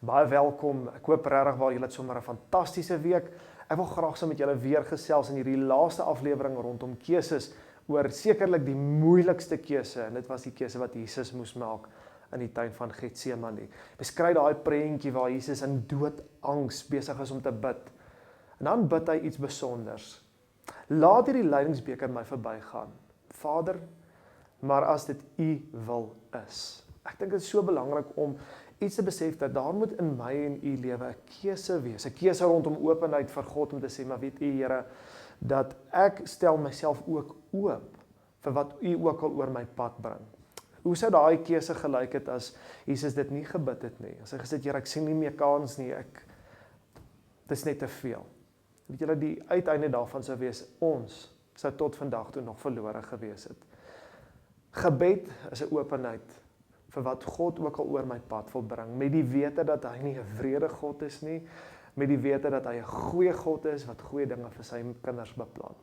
Baie welkom, ek hoop regtig waar julle het sommer 'n fantastiese week. Ek wil graag saam met julle weer gesels in hierdie laaste aflewering rondom keuses oor sekerlik die moeilikste keuse, en dit was die keuse wat Jesus moes maak in die tuin van Getsemane. Beskryf daai prentjie waar Jesus in doodangs besig is om te bid. En dan bid hy iets besonders. Laat hierdie lydingsbeker my verbygaan. Vader, maar as dit U wil is. Ek dink dit is so belangrik om iets te besef dat daar moet in my en U lewe 'n keuse wees. 'n Keuse rondom openheid vir God om te sê, maar weet U Here, dat ek stel myself ook oop vir wat U ook al oor my pad bring. Hoe sou daai keuse gelyk het as Jesus dit nie gebid het nie? As hy gesê het, Here, ek sien nie meer kans nie, dit is net te veel. Weet julle, die uiteinde daarvan sou wees, ons sou tot vandag toe nog verlore gewees het. Gebed is 'n openheid vir wat God ook al oor my pad wil bring, met die wete dat hy nie 'n wrede God is nie, met die wete dat hy 'n goeie God is, wat goeie dinge vir sy kinders beplan.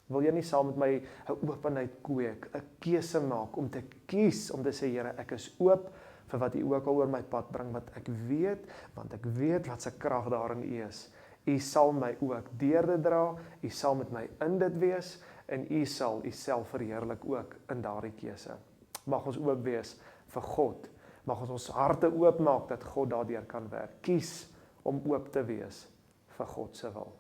Wil jy nie saam met my 'n openheid kweek, 'n keuse maak om te kies, om te sê, Here, ek is oop vir wat U ook al oor my pad bring, want ek weet wat se krag daarin U is. U sal my ook deur dit dra, U sal met my in dit wees, en U sal U self verheerlik ook in daardie keuse. Mag ons oop wees vir God. Mag ons harte oopmaak dat God daardeur kan werk. Kies om oop te wees vir God se wil.